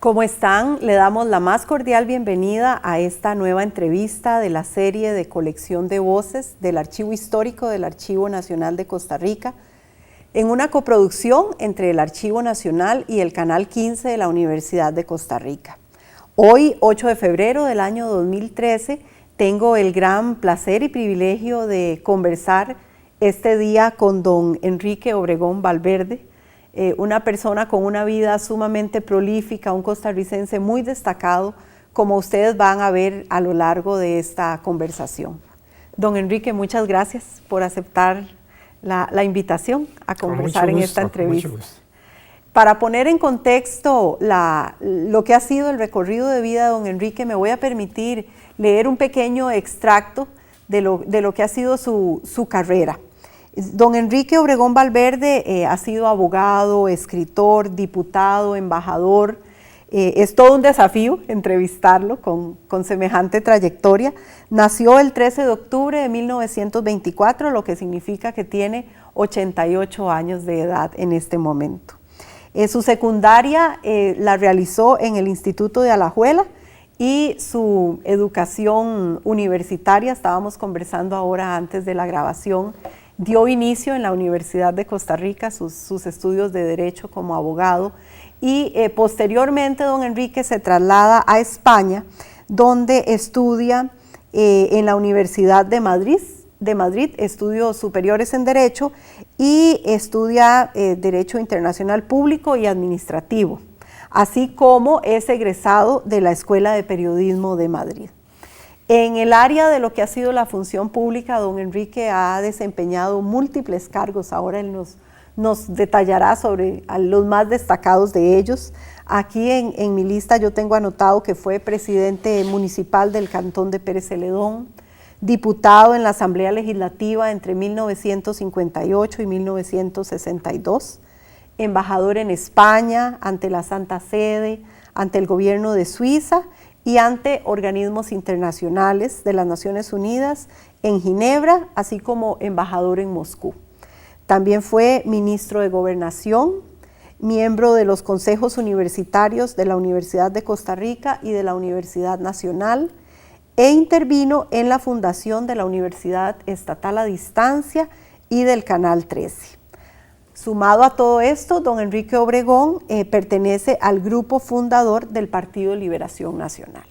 ¿Cómo están? Le damos la más cordial bienvenida a esta nueva entrevista de la serie de colección de voces del Archivo Histórico del Archivo Nacional de Costa Rica, en una coproducción entre el Archivo Nacional y el Canal 15 de la Universidad de Costa Rica. Hoy, 8 de febrero del año 2013, tengo el gran placer y privilegio de conversar este día con don Enrique Obregón Valverde, una persona con una vida sumamente prolífica, un costarricense muy destacado, como ustedes van a ver a lo largo de esta conversación. Don Enrique, muchas gracias por aceptar la invitación a conversar en esta entrevista. Para poner en contexto lo que ha sido el recorrido de vida de don Enrique, me voy a permitir leer un pequeño extracto de lo que ha sido su carrera. Don Enrique Obregón Valverde ha sido abogado, escritor, diputado, embajador. Es todo un desafío entrevistarlo con semejante trayectoria. Nació el 13 de octubre de 1924, lo que significa que tiene 88 años de edad en este momento. Su secundaria la realizó en el Instituto de Alajuela y su educación universitaria, estábamos conversando ahora antes de la grabación, dio inicio en la Universidad de Costa Rica sus estudios de Derecho como abogado y posteriormente don Enrique se traslada a España, donde estudia en la Universidad de Madrid, estudios superiores en Derecho y estudia Derecho Internacional Público y Administrativo, así como es egresado de la Escuela de Periodismo de Madrid. En el área de lo que ha sido la función pública, don Enrique ha desempeñado múltiples cargos. Ahora él nos detallará sobre los más destacados de ellos. Aquí en mi lista yo tengo anotado que fue presidente municipal del Cantón de Pérez Celedón, diputado en la Asamblea Legislativa entre 1958 y 1962, embajador en España, ante la Santa Sede, ante el gobierno de Suiza y ante organismos internacionales de las Naciones Unidas en Ginebra, así como embajador en Moscú. También fue ministro de Gobernación, miembro de los consejos universitarios de la Universidad de Costa Rica y de la Universidad Nacional, e intervino en la fundación de la Universidad Estatal a Distancia y del Canal 13. Sumado a todo esto, don Enrique Obregón pertenece al grupo fundador del Partido de Liberación Nacional.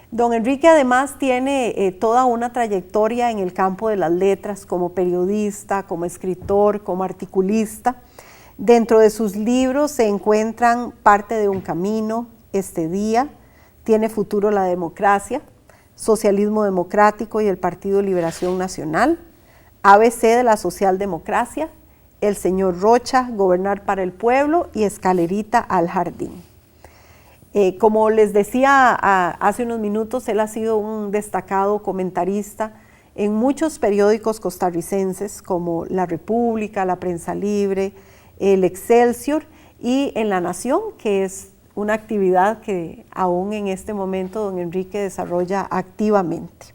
Don Enrique además tiene toda una trayectoria en el campo de las letras como periodista, como escritor, como articulista. Dentro de sus libros se encuentran Parte de un camino, Este día, Tiene futuro la democracia, Socialismo democrático y el Partido de Liberación Nacional, ABC de la socialdemocracia, El señor Rocha, Gobernar para el pueblo y Escalerita al jardín. Como les decía hace unos minutos, él ha sido un destacado comentarista en muchos periódicos costarricenses como La República, La Prensa Libre, El Excelsior y en La Nación, que es una actividad que aún en este momento don Enrique desarrolla activamente.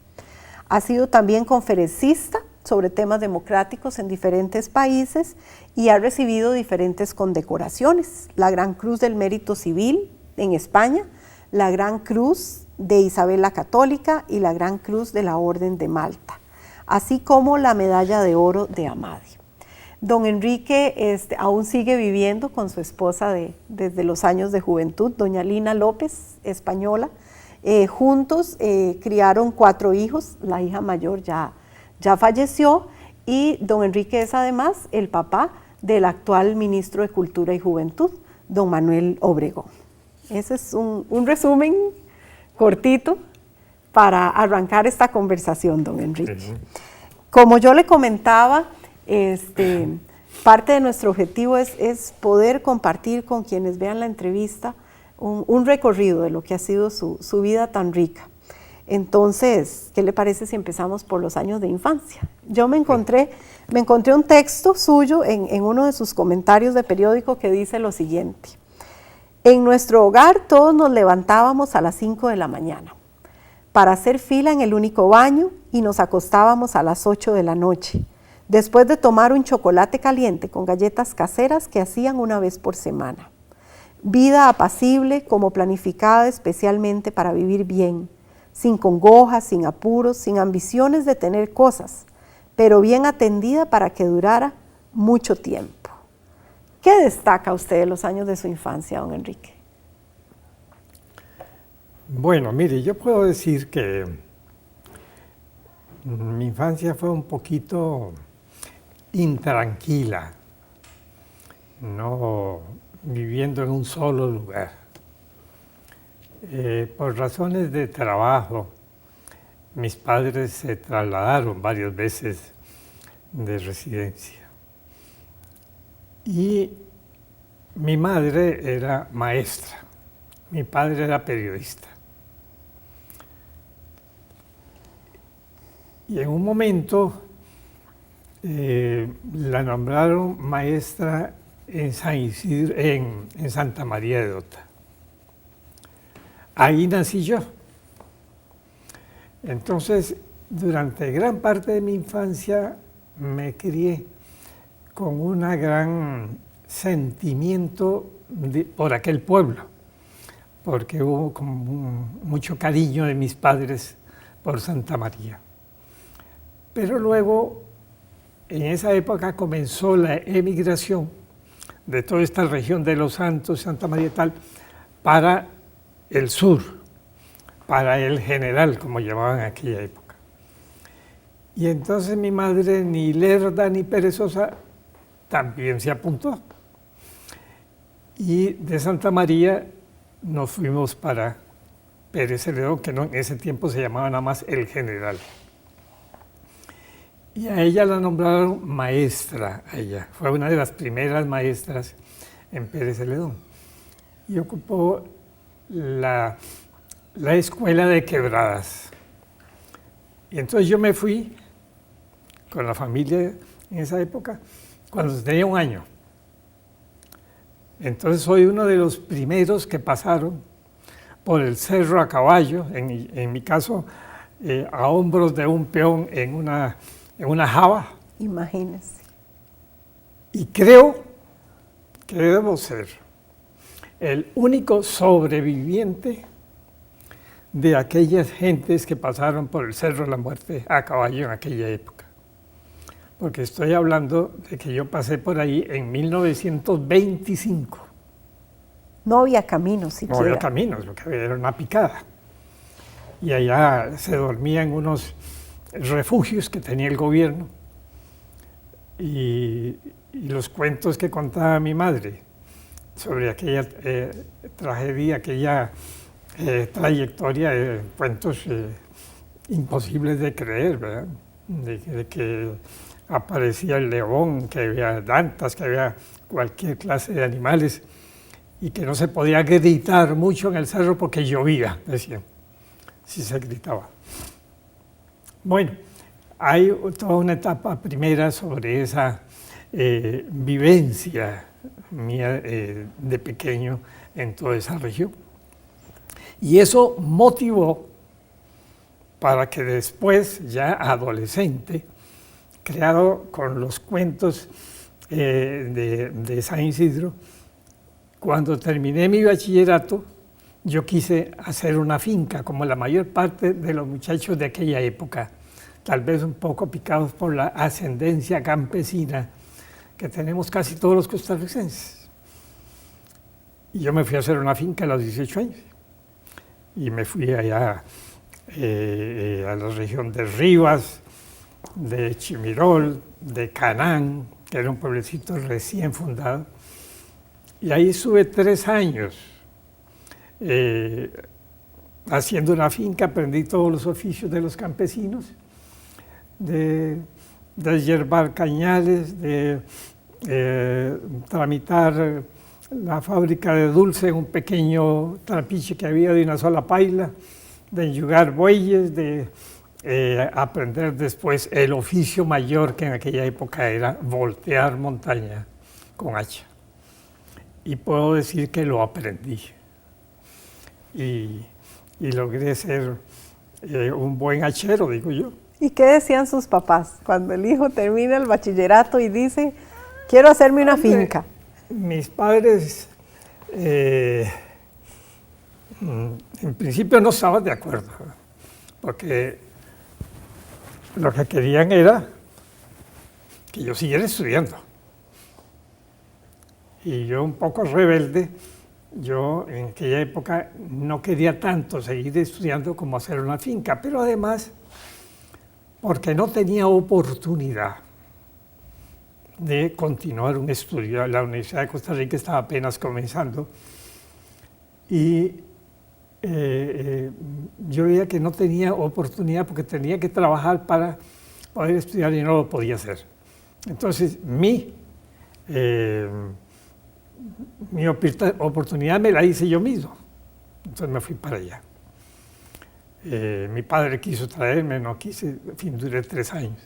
Ha sido también conferencista sobre temas democráticos en diferentes países y ha recibido diferentes condecoraciones: la Gran Cruz del Mérito Civil en España, la Gran Cruz de Isabel la Católica y la Gran Cruz de la Orden de Malta, así como la Medalla de Oro de Amadi. Don Enrique aún sigue viviendo con su esposa desde los años de juventud, doña Lina López, española. Juntos criaron 4 hijos, la hija mayor ya falleció y don Enrique es además el papá del actual ministro de Cultura y Juventud, don Manuel Obregón. Ese es un resumen cortito para arrancar esta conversación, don Enrique. Como yo le comentaba, parte de nuestro objetivo es poder compartir con quienes vean la entrevista un recorrido de lo que ha sido su vida tan rica. Entonces, ¿qué le parece si empezamos por los años de infancia? Yo me encontré un texto suyo en uno de sus comentarios de periódico que dice lo siguiente: en nuestro hogar todos nos levantábamos a las 5 de la mañana para hacer fila en el único baño y nos acostábamos a las 8 de la noche, después de tomar un chocolate caliente con galletas caseras que hacían una vez por semana. vida apacible como planificada especialmente para vivir bien, sin congojas, sin apuros, sin ambiciones de tener cosas, pero bien atendida para que durara mucho tiempo. ¿Qué destaca usted de los años de su infancia, don Enrique? Bueno, mire, yo puedo decir que mi infancia fue un poquito intranquila, no viviendo en un solo lugar. Por razones de trabajo, mis padres se trasladaron varias veces de residencia. Y mi madre era maestra, mi padre era periodista. Y en un momento la nombraron maestra en San Isidro, en Santa María de Dota. Ahí nací yo. Entonces, durante gran parte de mi infancia me crié con un gran sentimiento por aquel pueblo, porque hubo como mucho cariño de mis padres por Santa María. Pero luego, en esa época comenzó la emigración de toda esta región de Los Santos, Santa María y tal, para el sur, para el General, como llamaban en aquella época. Y entonces mi madre, ni lerda ni perezosa, también se apuntó. Y de Santa María nos fuimos para Pérez Celedón, que no, en ese tiempo se llamaba nada más el General. Y a ella la nombraron maestra, a ella. Fue una de las primeras maestras en Pérez Celedón. Y ocupó la escuela de Quebradas. Y entonces yo me fui con la familia en esa época, cuando tenía 1 año. Entonces soy uno de los primeros que pasaron por el cerro a caballo, en mi caso, a hombros de un peón en una java. Imagínese. Y creo que debo ser el único sobreviviente de aquellas gentes que pasaron por el Cerro de la Muerte a caballo en aquella época. Porque estoy hablando de que yo pasé por ahí en 1925. No había caminos siquiera. No había caminos, lo que había era una picada. Y allá se dormía en unos refugios que tenía el gobierno. Y los cuentos que contaba mi madre sobre aquella tragedia, aquella trayectoria, cuentos imposibles de creer, ¿verdad? De que aparecía el león, que había dantas, que había cualquier clase de animales y que no se podía gritar mucho en el cerro porque llovía, decían, si se gritaba. Bueno, hay toda una etapa primera sobre esa vivencia mía de pequeño en toda esa región. Y eso motivó para que después, ya adolescente, creado con los cuentos de San Isidro, cuando terminé mi bachillerato, yo quise hacer una finca, como la mayor parte de los muchachos de aquella época, tal vez un poco picados por la ascendencia campesina que tenemos casi todos los costarricenses. Y yo me fui a hacer una finca a los 18 años. Y me fui allá a la región de Rivas, de Chimirol, de Canán, que era un pueblecito recién fundado. Y ahí estuve 3 años haciendo una finca, aprendí todos los oficios de los campesinos, de yerbar cañales, de tramitar la fábrica de dulce en un pequeño trapiche que había de una sola paila, de enjugar bueyes, de aprender después el oficio mayor que en aquella época era voltear montaña con hacha. Y puedo decir que lo aprendí. Y logré ser un buen hachero, digo yo. ¿Y qué decían sus papás cuando el hijo termina el bachillerato y dice, quiero hacerme una finca? Mis padres en principio no estaba de acuerdo, porque lo que querían era que yo siguiera estudiando. Y yo, un poco rebelde, yo en aquella época no quería tanto seguir estudiando como hacer una finca, pero además porque no tenía oportunidad de continuar un estudio. La Universidad de Costa Rica estaba apenas comenzando y yo veía que no tenía oportunidad porque tenía que trabajar para poder estudiar y no lo podía hacer. Entonces, mi oportunidad me la hice yo mismo. Entonces me fui para allá. Mi padre quiso traerme, no quise, en fin, duré 3 años.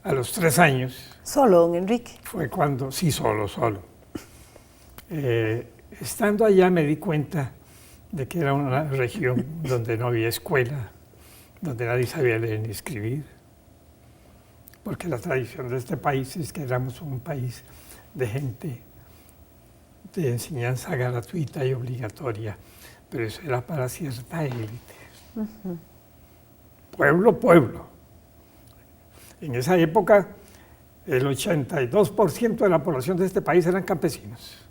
A los 3 años... ¿Solo, don Enrique? Fue cuando, sí, solo. Estando allá me di cuenta de que era una región donde no había escuela, donde nadie sabía leer ni escribir, porque la tradición de este país es que éramos un país de gente de enseñanza gratuita y obligatoria, pero eso era para cierta élite. Pueblo. En esa época, el 82% de la población de este país eran campesinos.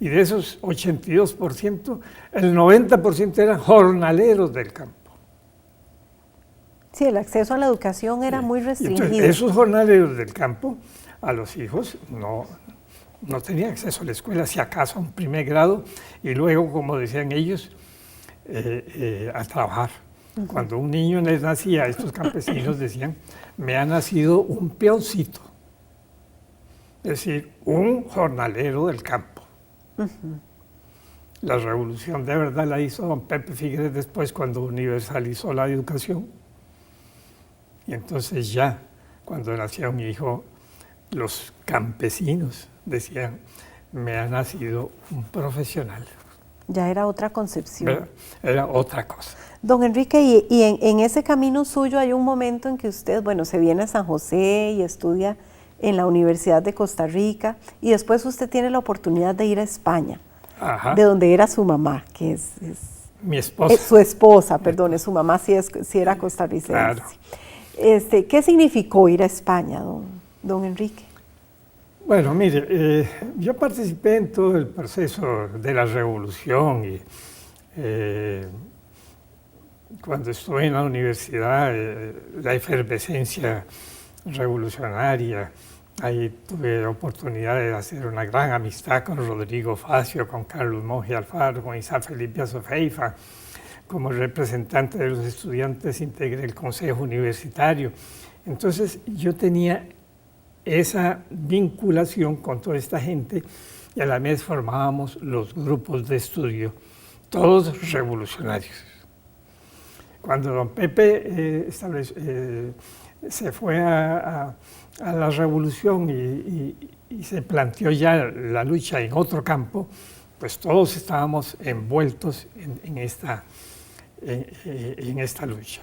Y de esos 82%, el 90% eran jornaleros del campo. Sí, el acceso a la educación era muy restringido. Entonces, esos jornaleros del campo, a los hijos no tenían acceso a la escuela, si acaso a un primer grado, y luego, como decían ellos, a trabajar. Cuando un niño les nacía, estos campesinos decían, me ha nacido un peoncito, es decir, un jornalero del campo. La revolución de verdad la hizo don Pepe Figueres después, cuando universalizó la educación. Y entonces ya, cuando nacía un hijo, los campesinos decían, me ha nacido un profesional. Ya era otra concepción. Era otra cosa. Don Enrique, y en ese camino suyo hay un momento en que usted, bueno, se viene a San José y estudia en la Universidad de Costa Rica, y después usted tiene la oportunidad de ir a España, de donde era su mamá, que es mi esposa. Su esposa, perdón, su mamá sí era costarricense. Claro. ¿Qué significó ir a España, don Enrique? Bueno, mire, yo participé en todo el proceso de la revolución y cuando estuve en la universidad, la efervescencia revolucionaria, ahí tuve la oportunidad de hacer una gran amistad con Rodrigo Facio, con Carlos Monge Alfaro, con Isaac Felipe Azofeifa. Como representante de los estudiantes integré el Consejo Universitario. Entonces yo tenía esa vinculación con toda esta gente y a la vez formábamos los grupos de estudio, todos revolucionarios. Cuando don Pepe se fue a la revolución y se planteó ya la lucha en otro campo, pues todos estábamos envueltos en esta lucha.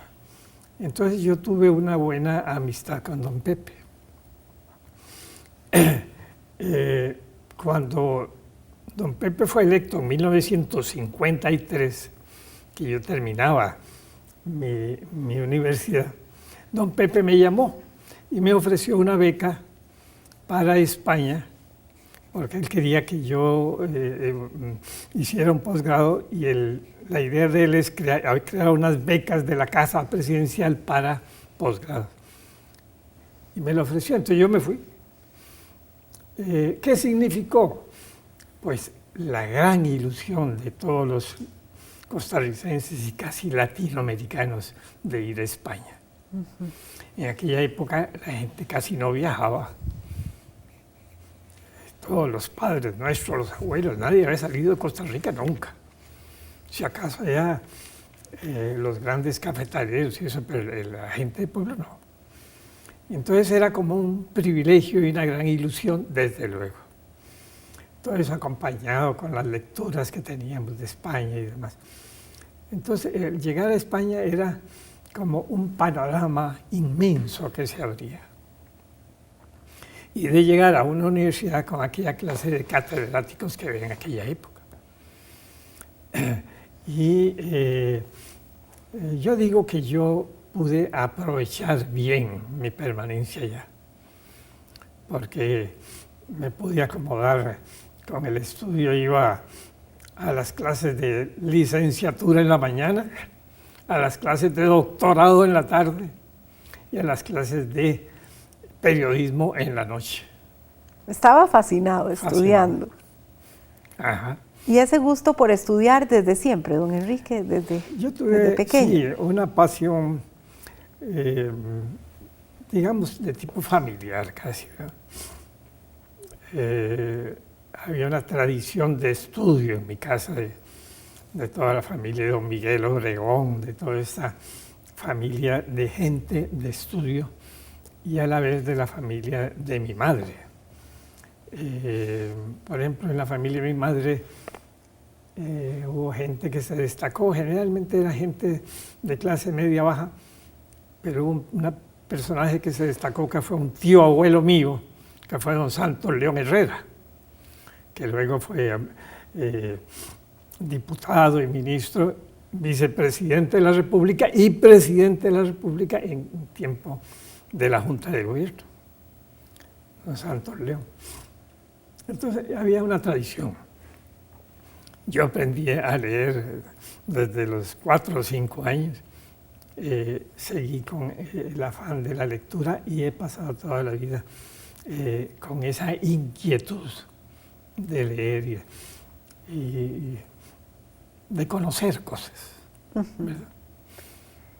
Entonces yo tuve una buena amistad con don Pepe. Cuando don Pepe fue electo en 1953, que yo terminaba mi universidad, don Pepe me llamó y me ofreció una beca para España, porque él quería que yo hiciera un posgrado y la idea de él es crear unas becas de la Casa Presidencial para posgrado. Y me lo ofreció, entonces yo me fui. ¿Qué significó? Pues la gran ilusión de todos los costarricenses y casi latinoamericanos de ir a España. En aquella época la gente casi no viajaba. Todos los padres nuestros, los abuelos, nadie había salido de Costa Rica nunca. Si acaso ya los grandes cafetaleros y eso, pero la gente del pueblo no. Entonces era como un privilegio y una gran ilusión, desde luego. Todo eso acompañado con las lecturas que teníamos de España y demás. Entonces, llegar a España era como un panorama inmenso que se abría. y de llegar a una universidad con aquella clase de catedráticos que había en aquella época. Y yo digo que yo pude aprovechar bien mi permanencia allá, porque me pude acomodar con el estudio. Iba a las clases de licenciatura en la mañana, a las clases de doctorado en la tarde y a las clases de periodismo en la noche. Estaba fascinado estudiando. Ajá. ¿Y ese gusto por estudiar desde siempre, don Enrique, Yo tuve, desde pequeño? Sí, una pasión, digamos, de tipo familiar casi, ¿no? Había una tradición de estudio en mi casa de toda la familia de don Miguel Obregón, de toda esa familia de gente de estudio y a la vez de la familia de mi madre. Por ejemplo, en la familia de mi madre hubo gente que se destacó, generalmente era gente de clase media baja, pero hubo un personaje que se destacó que fue un tío abuelo mío, que fue don Santos León Herrera, que luego fue diputado y ministro, vicepresidente de la República y presidente de la República en tiempo de la Junta de Gobierno, don Santos León. Entonces había una tradición. Yo aprendí a leer desde los 4 o 5 años, seguí con el afán de la lectura y he pasado toda la vida con esa inquietud de leer y de conocer cosas. ¿Verdad?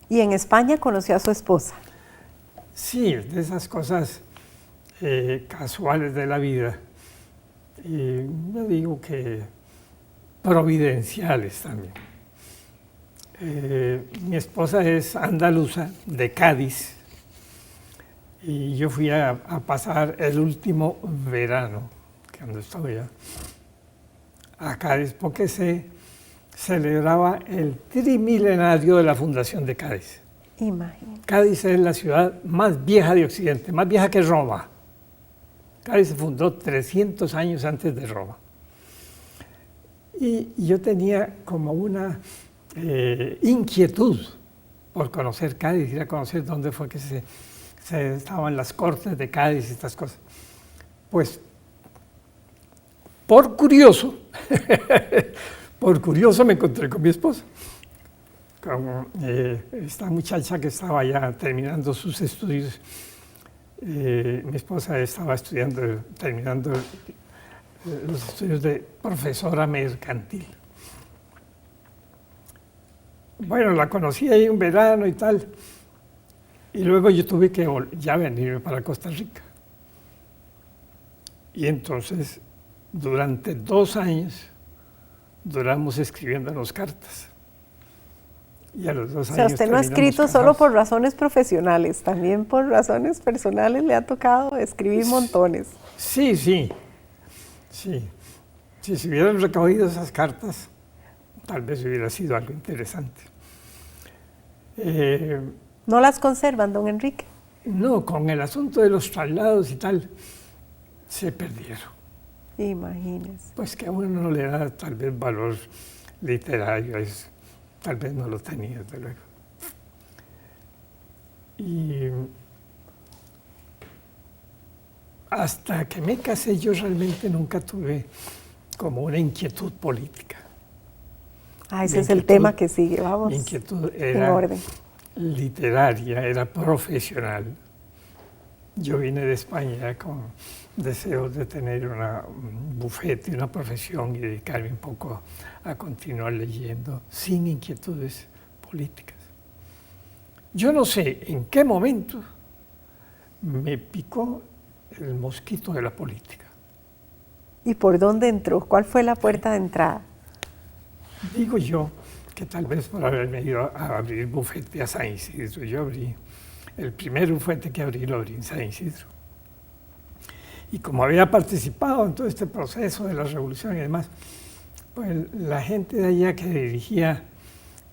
¿Y en España conoció a su esposa? Sí, de esas cosas casuales de la vida. Yo digo que providenciales también. Mi esposa es andaluza, de Cádiz, y yo fui a pasar el último verano, cuando estaba allá, a Cádiz, porque se celebraba el trimilenario de la fundación de Cádiz. Imagínate. Cádiz es la ciudad más vieja de Occidente, más vieja que Roma. Cádiz se fundó 300 años antes de Roma. Y yo tenía como una inquietud por conocer Cádiz, ir a conocer dónde fue que se estaban las cortes de Cádiz y estas cosas. Pues, por curioso, me encontré con mi esposa, con esta muchacha que estaba ya terminando sus estudios. Mi esposa estaba terminando los estudios de profesora mercantil. Bueno, la conocí ahí un verano y tal, y luego yo tuve que ya venirme para Costa Rica. Y entonces, durante 2 años, duramos escribiéndonos cartas. Y a los 2 años. O sea, usted no ha escrito solo por razones profesionales, también por razones personales le ha tocado escribir montones. Sí. Si se hubieran recogido esas cartas, tal vez hubiera sido algo interesante. ¿No las conservan, don Enrique? No, con el asunto de los traslados y tal, se perdieron. Imagínese. Pues que a uno no le da tal vez valor literario, tal vez no lo tenía, desde luego. Y hasta que me casé yo realmente nunca tuve como una inquietud política. Ese es el tema que sigue, vamos. Mi inquietud en era orden. Literaria, era profesional. Yo vine de España con deseos de tener un bufete, una profesión y dedicarme un poco a continuar leyendo sin inquietudes políticas. Yo no sé en qué momento me picó el mosquito de la política. ¿Y por dónde entró? ¿Cuál fue la puerta de entrada? Digo yo que tal vez por haberme ido a abrir bufete a San Isidro. Yo abrí, el primer bufete que abrí lo abrí en San Isidro. Y como había participado en todo este proceso de la revolución y demás, pues la gente de allá que dirigía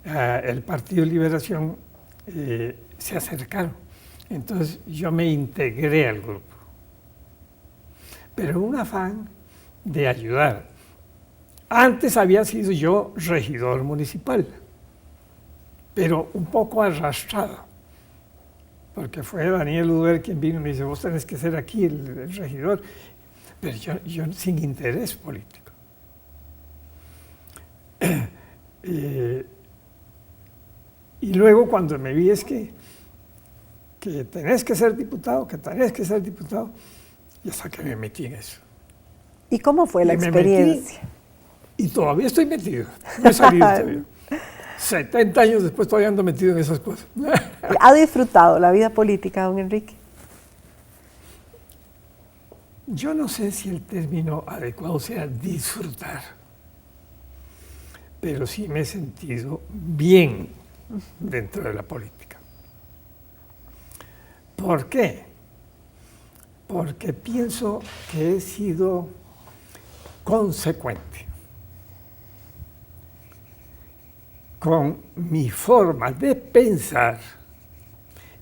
el Partido Liberación se acercaron. Entonces yo me integré al grupo. pero un afán de ayudar. Antes había sido yo regidor municipal, pero un poco arrastrado, porque fue Daniel Uber quien vino y me dice, vos tenés que ser aquí el regidor, pero yo sin interés político. Y luego cuando me vi es que tenés que ser diputado, y hasta que me metí en eso. ¿Y cómo fue la experiencia? Y todavía estoy metido, no he salido todavía. 70 años después todavía ando metido en esas cosas. ¿Ha disfrutado la vida política, don Enrique? Yo no sé si el término adecuado sea disfrutar, pero sí me he sentido bien dentro de la política. ¿Por qué? Porque pienso que he sido consecuente con mi forma de pensar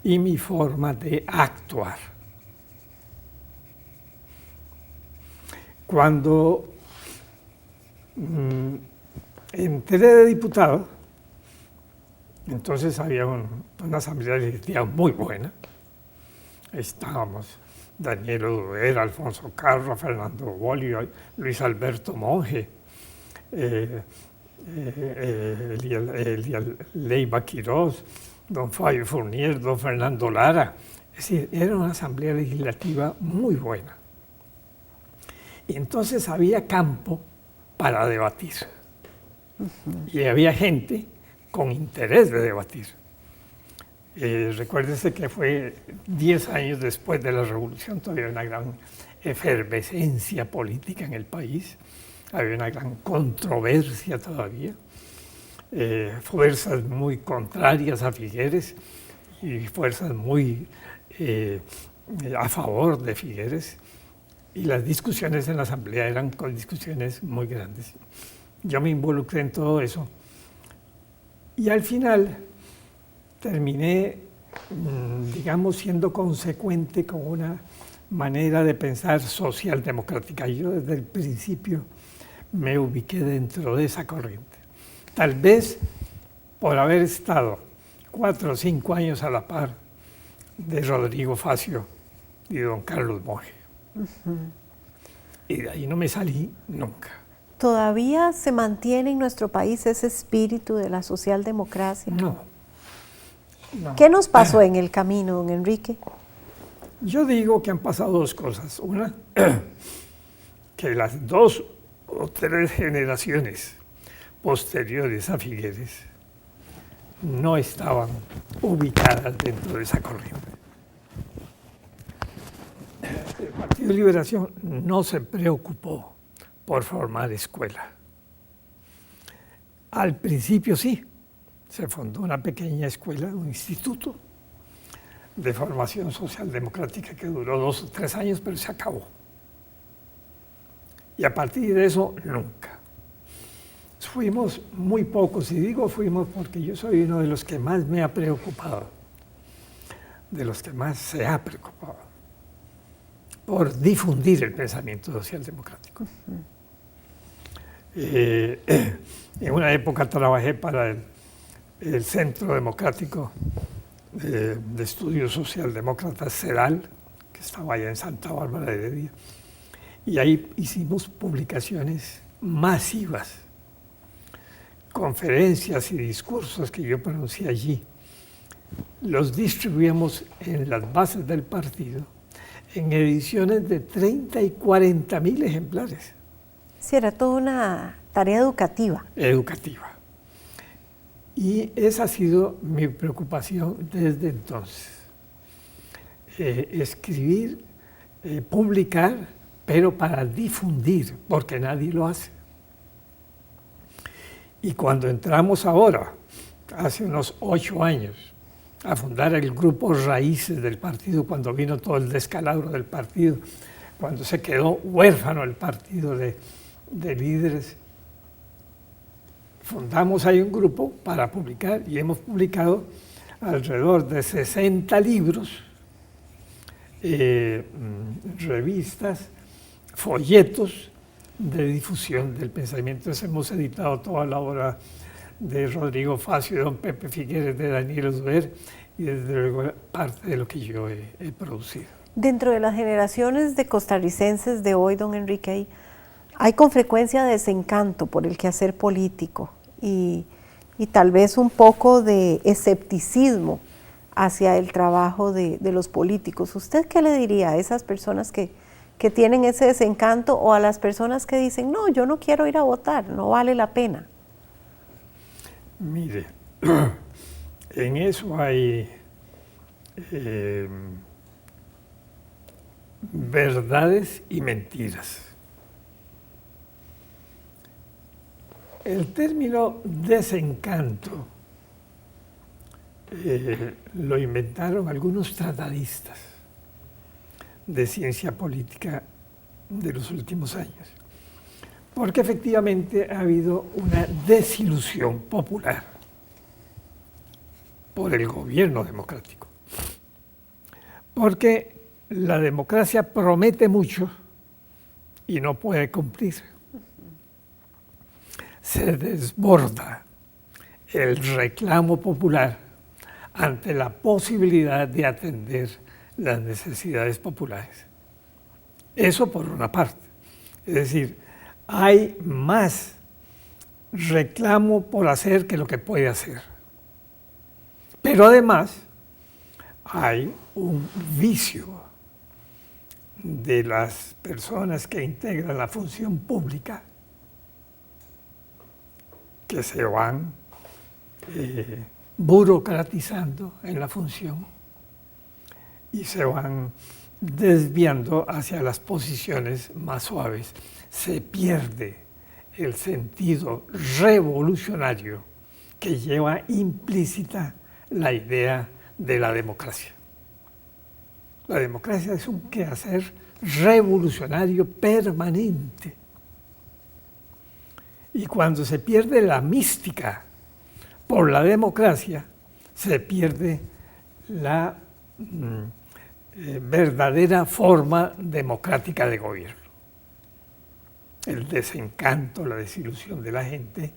y mi forma de actuar. Cuando entré de diputado, entonces había una asamblea legislativa muy buena. Estábamos Daniel Uber, Alfonso Carro, Fernando Bolio, Luis Alberto Monge, Leiva Quirós, don Fabio Fournier, don Fernando Lara. Es decir, era una asamblea legislativa muy buena. Y entonces había campo para debatir. Y había gente con interés de debatir. Recuérdese que fue 10 años después de la revolución, todavía había una gran efervescencia política en el país, había una gran controversia todavía, fuerzas muy contrarias a Figueres y fuerzas muy a favor de Figueres, y las discusiones en la asamblea eran discusiones muy grandes. Yo me involucré en todo eso y al final terminé, digamos, siendo consecuente con una manera de pensar socialdemocrática. Yo desde el principio me ubiqué dentro de esa corriente. Tal vez por haber estado 4 o 5 años a la par de Rodrigo Facio y don Carlos Monge. Y de ahí no me salí nunca. ¿Todavía se mantiene en nuestro país ese espíritu de la socialdemocracia? No. ¿Qué nos pasó en el camino, don Enrique? Yo digo que han pasado 2 cosas. Una, que las 2 o 3 generaciones posteriores a Figueres no estaban ubicadas dentro de esa corriente. El Partido de Liberación no se preocupó por formar escuela. Al principio sí, se fundó una pequeña escuela, un instituto de formación socialdemocrática que duró 2 o 3 años, pero se acabó. Y a partir de eso, nunca. Fuimos muy pocos, y digo fuimos porque yo soy uno de los que más me ha preocupado, de los que más se ha preocupado, por difundir el pensamiento socialdemocrático. En una época trabajé para el Centro Democrático de Estudios Socialdemócratas, CEDAL, que estaba allá en Santa Bárbara de Heredia, y ahí hicimos publicaciones masivas, conferencias y discursos que yo pronuncié allí. Los distribuíamos en las bases del partido en ediciones de 30 y 40 mil ejemplares. Sí, era toda una tarea educativa. Educativa. Y esa ha sido mi preocupación desde entonces. Escribir, publicar, pero para difundir, porque nadie lo hace. Y cuando entramos ahora, hace unos 8 años, a fundar el grupo Raíces del partido, cuando vino todo el descalabro del partido, cuando se quedó huérfano el partido de líderes, fundamos ahí un grupo para publicar y hemos publicado alrededor de 60 libros, revistas folletos de difusión del pensamiento. Entonces hemos editado toda la obra de Rodrigo Facio, de don Pepe Figueres, de Daniel Oduber, y desde luego parte de lo que yo he producido. Dentro de las generaciones de costarricenses de hoy, don Enrique, hay con frecuencia desencanto por el quehacer político y tal vez un poco de escepticismo hacia el trabajo de los políticos. ¿Usted qué le diría a esas personas que tienen ese desencanto o a las personas que dicen, no, yo no quiero ir a votar, no vale la pena? Mire, en eso hay verdades y mentiras. El término desencanto lo inventaron algunos tratadistas de ciencia política de los últimos años, porque efectivamente ha habido una desilusión popular por el gobierno democrático, porque la democracia promete mucho y no puede cumplir. Se desborda el reclamo popular ante la posibilidad de atender las necesidades populares. Eso por una parte. Es decir, hay más reclamo por hacer que lo que puede hacer. Pero además hay un vicio de las personas que integran la función pública que se van burocratizando en la función y se van desviando hacia las posiciones más suaves. Se pierde el sentido revolucionario que lleva implícita la idea de la democracia. La democracia es un quehacer revolucionario permanente. Y cuando se pierde la mística por la democracia, se pierde la verdadera forma democrática de gobierno. El desencanto, la desilusión de la gente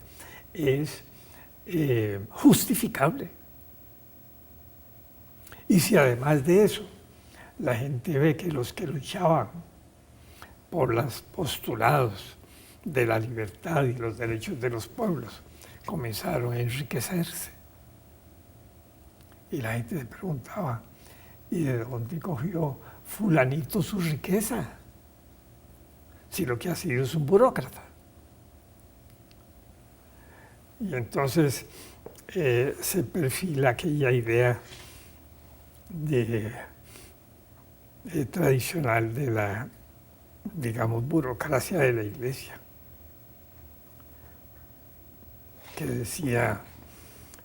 es justificable. Y si además de eso la gente ve que los que luchaban por los postulados de la libertad y los derechos de los pueblos comenzaron a enriquecerse, y la gente se preguntaba, ¿y de dónde cogió fulanito su riqueza? Si lo que ha sido es un burócrata. Y entonces se perfila aquella idea tradicional de la, digamos, burocracia de la Iglesia, que decía,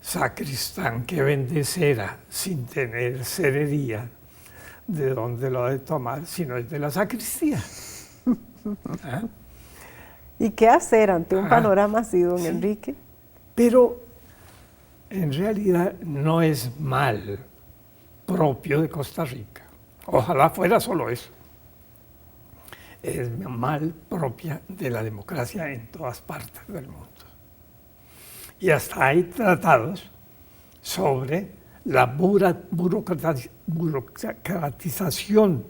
sacristán que vende cera sin tener cerería, ¿de dónde lo ha de tomar si no es de la sacristía? ¿Ah? ¿Y qué hacer ante un panorama así, don Enrique? Pero en realidad no es mal propio de Costa Rica. Ojalá fuera solo eso. Es mal propia de la democracia en todas partes del mundo. Y hasta hay tratados sobre la burocratización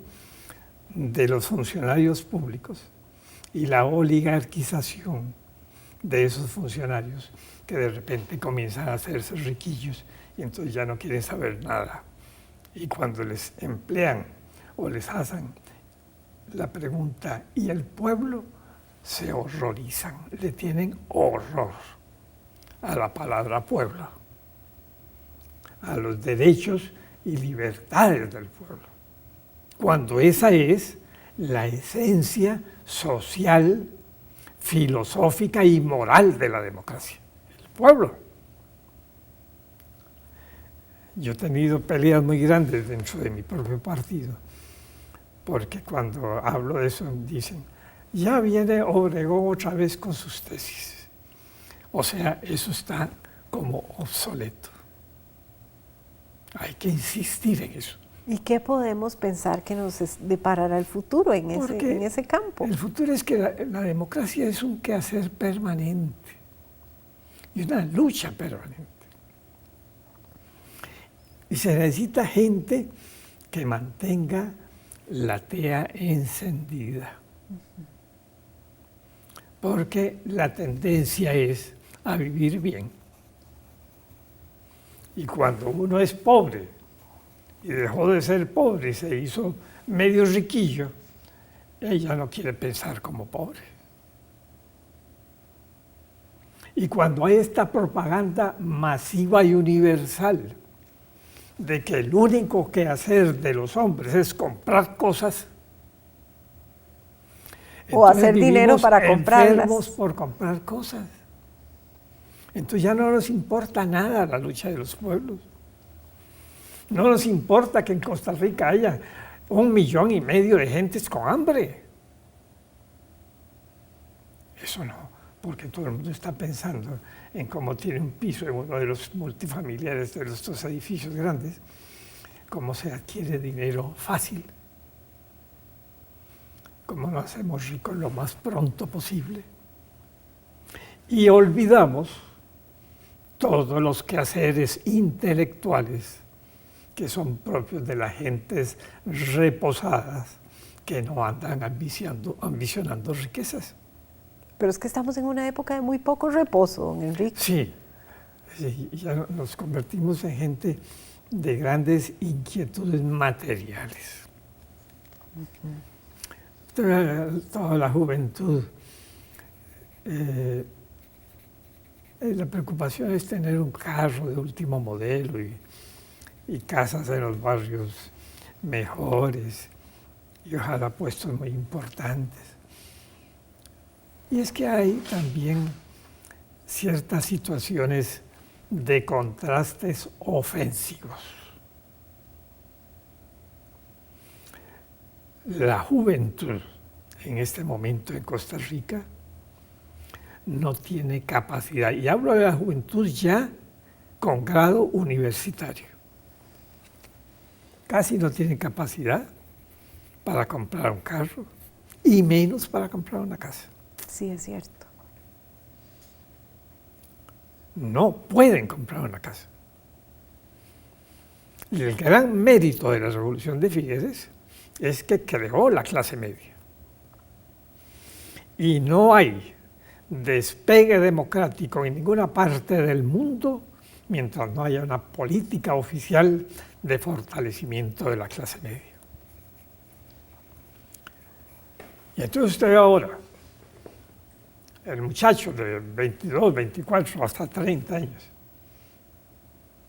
de los funcionarios públicos y la oligarquización de esos funcionarios que de repente comienzan a hacerse riquillos y entonces ya no quieren saber nada. Y cuando les emplean o les hacen la pregunta, ¿y el pueblo? Se horrorizan, le tienen horror a la palabra pueblo, a los derechos y libertades del pueblo, cuando esa es la esencia social, filosófica y moral de la democracia, el pueblo. Yo he tenido peleas muy grandes dentro de mi propio partido, porque cuando hablo de eso dicen, ya viene Obregón otra vez con sus tesis. O sea, eso está como obsoleto. Hay que insistir en eso. ¿Y qué podemos pensar que nos deparará el futuro en ese campo? El futuro es que la democracia es un quehacer permanente y una lucha permanente. Y se necesita gente que mantenga la tea encendida. Porque la tendencia es a vivir bien. Y cuando uno es pobre y dejó de ser pobre y se hizo medio riquillo, ella no quiere pensar como pobre. Y cuando hay esta propaganda masiva y universal de que el único quehacer de los hombres es comprar cosas, o hacer dinero para comprarlas. Enfermos por comprar cosas. Entonces ya no nos importa nada la lucha de los pueblos. No nos importa que en Costa Rica haya 1,5 millones de gentes con hambre. Eso no, porque todo el mundo está pensando en cómo tiene un piso en uno de los multifamiliares de estos edificios grandes, cómo se adquiere dinero fácil, cómo nos hacemos ricos lo más pronto posible. Y olvidamos todos los quehaceres intelectuales que son propios de las gentes reposadas que no andan ambicionando riquezas. Pero es que estamos en una época de muy poco reposo, don Enrique. Sí, ya nos convertimos en gente de grandes inquietudes materiales. Toda la juventud, la preocupación es tener un carro de último modelo y casas en los barrios mejores y ojalá puestos muy importantes. Y es que hay también ciertas situaciones de contrastes ofensivos. La juventud en este momento en Costa Rica no tiene capacidad, y hablo de la juventud ya con grado universitario. Casi no tiene capacidad para comprar un carro y menos para comprar una casa. Sí, es cierto. No pueden comprar una casa. Y el gran mérito de la Revolución de Figueres es que creó la clase media. Y no hay despegue democrático en ninguna parte del mundo mientras no haya una política oficial de fortalecimiento de la clase media. Y entonces usted ve ahora, el muchacho de 22, 24, hasta 30 años,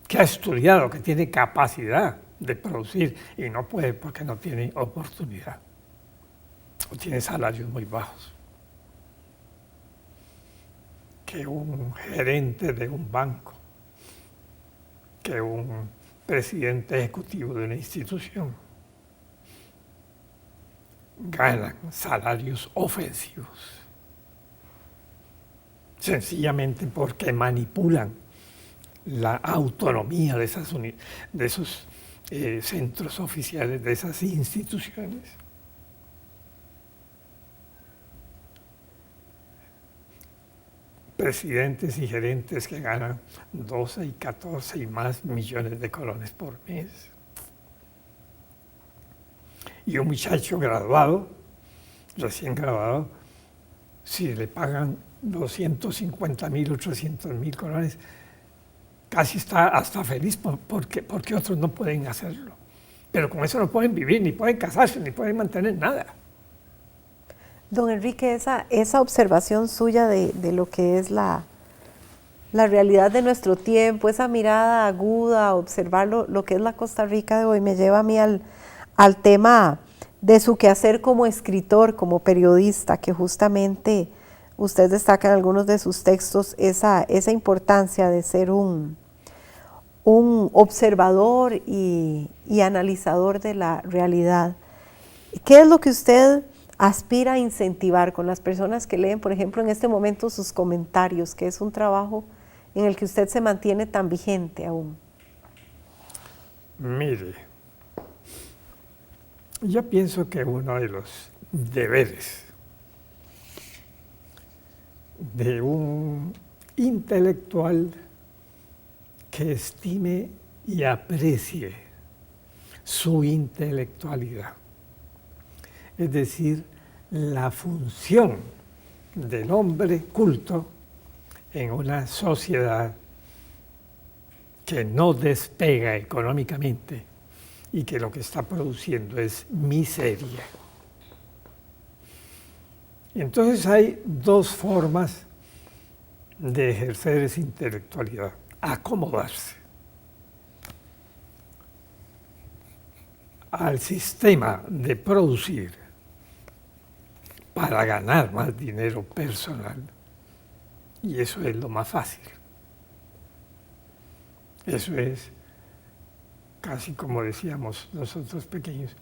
que ha estudiado, que tiene capacidad de producir y no puede porque no tiene oportunidad o tiene salarios muy bajos, que un gerente de un banco, que un presidente ejecutivo de una institución ganan salarios ofensivos, sencillamente porque manipulan la autonomía de esos centros oficiales, de esas instituciones. Presidentes y gerentes que ganan 12 y 14 y más millones de colones por mes. Y un muchacho graduado, recién graduado, si le pagan 250,000 o 300,000 colones, casi está hasta feliz porque otros no pueden hacerlo. Pero con eso no pueden vivir, ni pueden casarse, ni pueden mantener nada. Don Enrique, esa observación suya de lo que es la realidad de nuestro tiempo, esa mirada aguda a observar lo que es la Costa Rica de hoy, me lleva a mí al tema de su quehacer como escritor, como periodista, que justamente usted destaca en algunos de sus textos esa importancia de ser un observador y analizador de la realidad. ¿Qué es lo que usted aspira a incentivar con las personas que leen, por ejemplo, en este momento sus comentarios, que es un trabajo en el que usted se mantiene tan vigente aún? Mire, Yo pienso que uno de los deberes de un intelectual que estime y aprecie su intelectualidad, es decir, la función del hombre culto en una sociedad que no despega económicamente y que lo que está produciendo es miseria. Entonces hay dos formas de ejercer esa intelectualidad: acomodarse al sistema de producir para ganar más dinero personal, y eso es lo más fácil. Eso es casi como decíamos nosotros pequeños,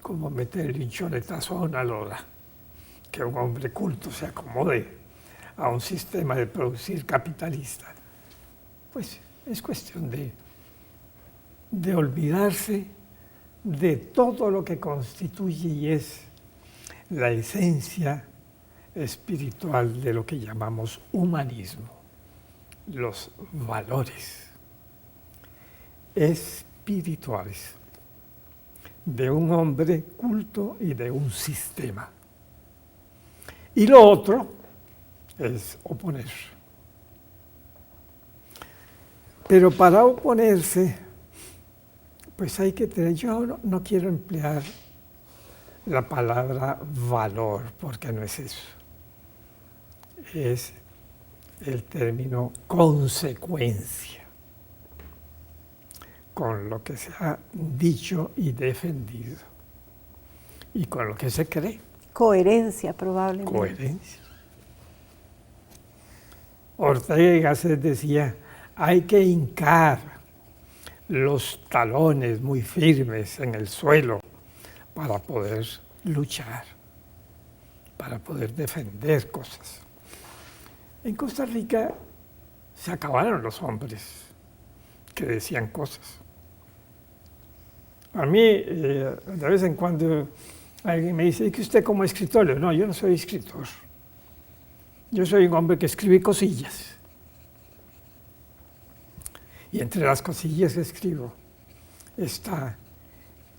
como meterle un chonetazo a una lola, que un hombre culto se acomode a un sistema de producir capitalista. Pues es cuestión de olvidarse de todo lo que constituye y es la esencia espiritual de lo que llamamos humanismo, los valores espirituales de un hombre culto y de un sistema. Y lo otro es oponer. Pero para oponerse, pues hay que tener, yo no quiero emplear la palabra valor, porque no es eso. Es el término consecuencia con lo que se ha dicho y defendido y con lo que se cree. Coherencia, probablemente. Coherencia. Ortega y Gasset decía, hay que hincar los talones muy firmes en el suelo para poder luchar, para poder defender cosas. En Costa Rica se acabaron los hombres que decían cosas. A mí, de vez en cuando, alguien me dice, ¿y que usted como escritor? Le digo, no, yo no soy escritor. Yo soy un hombre que escribe cosillas. Y entre las cosillas que escribo está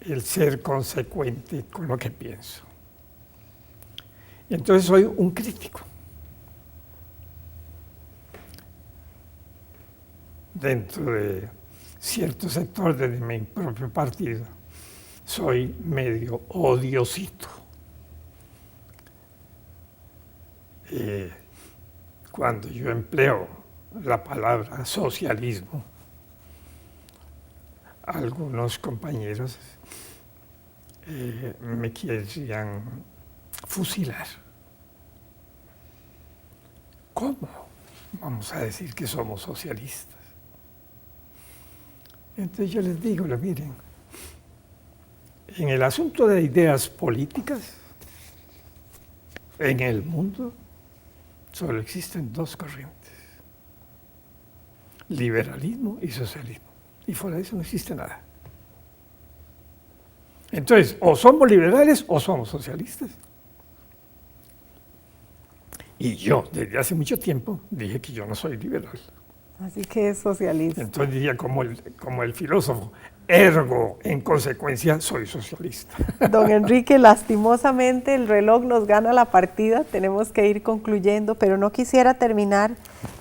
el ser consecuente con lo que pienso. Y entonces soy un crítico. Dentro de cierto sector de mi propio partido, soy medio odiosito. Cuando yo empleo la palabra socialismo, algunos compañeros me querían fusilar. ¿Cómo vamos a decir que somos socialistas? Entonces yo les digo, miren, en el asunto de ideas políticas, en el mundo, solo existen dos corrientes: liberalismo y socialismo. Y fuera de eso no existe nada. Entonces, o somos liberales o somos socialistas. Y yo, desde hace mucho tiempo, dije que yo no soy liberal. Así que es socialista. Entonces diría como el filósofo, ergo, en consecuencia, soy socialista. Don Enrique, lastimosamente el reloj nos gana la partida, tenemos que ir concluyendo, pero no quisiera terminar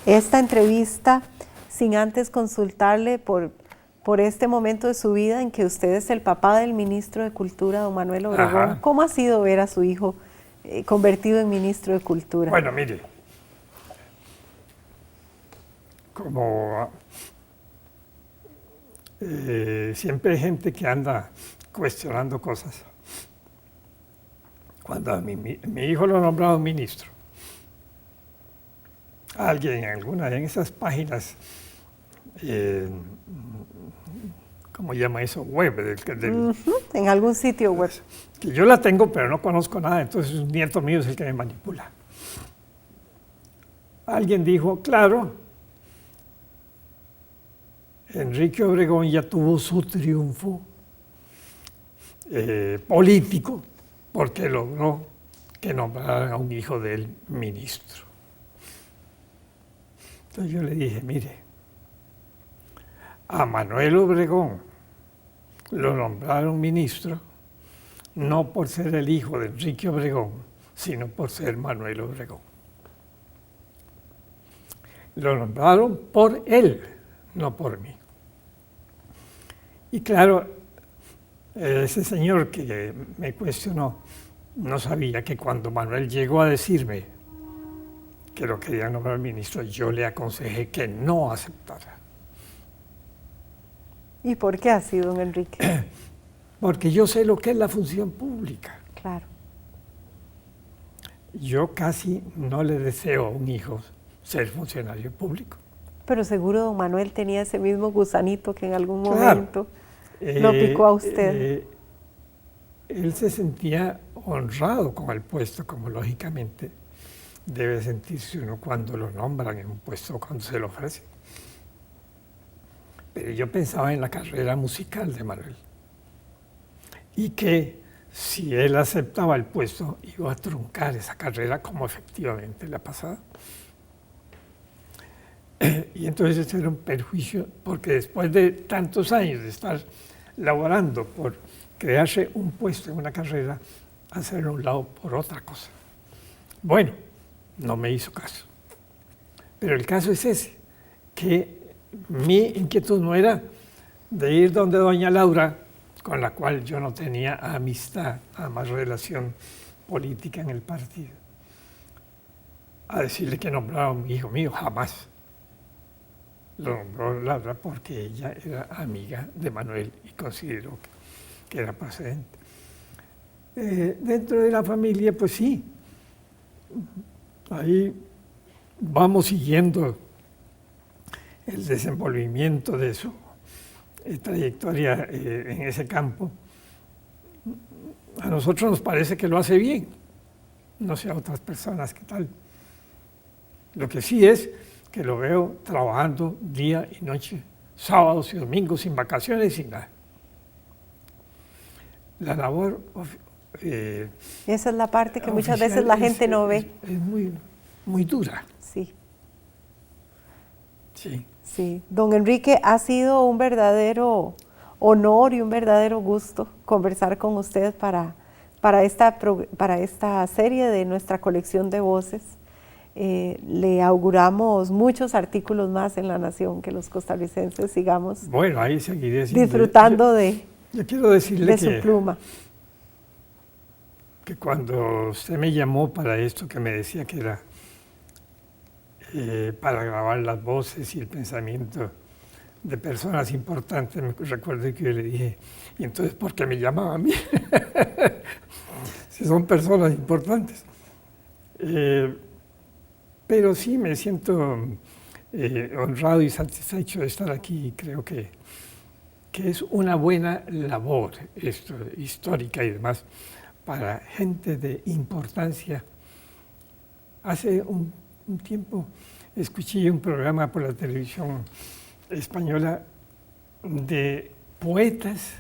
esta entrevista sin antes consultarle por este momento de su vida en que usted es el papá del ministro de Cultura, don Manuel Obregón. Ajá. ¿Cómo ha sido ver a su hijo convertido en ministro de Cultura? Bueno, mire, como siempre hay gente que anda cuestionando cosas. Cuando a mi hijo lo nombraron ministro, alguien en alguna de esas páginas, ¿cómo llama eso? Web. En algún sitio web. Que yo la tengo, pero no conozco nada, entonces un nieto mío es el que me manipula. Alguien dijo, claro, Enrique Obregón ya tuvo su triunfo político, porque logró que nombraran a un hijo del ministro. Entonces yo le dije, mire, a Manuel Obregón lo nombraron ministro no por ser el hijo de Enrique Obregón, sino por ser Manuel Obregón. Lo nombraron por él, no por mí. Y claro, ese señor que me cuestionó no sabía que cuando Manuel llegó a decirme que lo quería nombrar ministro, yo le aconsejé que no aceptara. ¿Y por qué así, don Enrique? Porque yo sé lo que es la función pública. Claro. Yo casi no le deseo a un hijo ser funcionario público. Pero seguro don Manuel tenía ese mismo gusanito que en algún momento lo picó a usted. Él se sentía honrado con el puesto, como lógicamente debe sentirse uno cuando lo nombran en un puesto, cuando se lo ofrecen. Pero yo pensaba en la carrera musical de Manuel y que si él aceptaba el puesto iba a truncar esa carrera como efectivamente le ha pasado. Y entonces ese era un perjuicio, porque después de tantos años de estar laborando por crearse un puesto en una carrera, hacerlo a un lado por otra cosa. Bueno, no me hizo caso. Pero el caso es ese, que mi inquietud no era de ir donde doña Laura, con la cual yo no tenía amistad, además relación política en el partido, a decirle que nombraba a un hijo mío, jamás. Lo nombró Laura porque ella era amiga de Manuel y consideró que era procedente. Dentro de la familia, pues sí, ahí vamos siguiendo el desenvolvimiento de su trayectoria en ese campo. A nosotros nos parece que lo hace bien, no sé a otras personas qué tal. Lo que sí es que lo veo trabajando día y noche, sábados y domingos, sin vacaciones, sin nada. La labor... esa es la parte que muchas veces la gente no ve. Es muy, muy dura. Sí. Sí. Sí. Don Enrique, ha sido un verdadero honor y un verdadero gusto conversar con usted para esta serie de nuestra colección de voces. Le auguramos muchos artículos más en La Nación, que los costarricenses sigamos bueno, ahí seguiré disfrutando yo quiero decirle de su pluma. Que cuando usted me llamó para esto, que me decía que era para grabar las voces y el pensamiento de personas importantes, me recuerdo que yo le dije, ¿y entonces por qué me llamaba a mí? Si son personas importantes. Pero sí me siento honrado y satisfecho de estar aquí y creo que es una buena labor esto, histórica y demás, para gente de importancia. Hace un tiempo escuché un programa por la televisión española de poetas,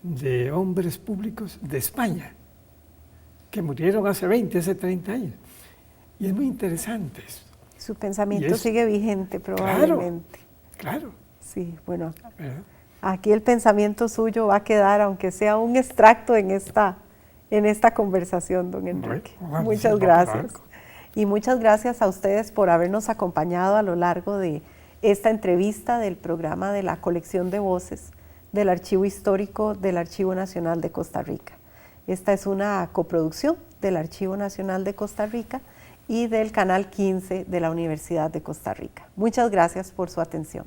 de hombres públicos de España, que murieron hace 20, hace 30 años. Y es muy interesante esto. Su pensamiento sigue vigente probablemente. Claro. Sí, bueno. ¿Verdad? Aquí el pensamiento suyo va a quedar, aunque sea un extracto en esta conversación, don Enrique. Bueno, muchas gracias. Y muchas gracias a ustedes por habernos acompañado a lo largo de esta entrevista del programa de la colección de voces del Archivo Histórico del Archivo Nacional de Costa Rica. Esta es una coproducción del Archivo Nacional de Costa Rica y del Canal 15 de la Universidad de Costa Rica. Muchas gracias por su atención.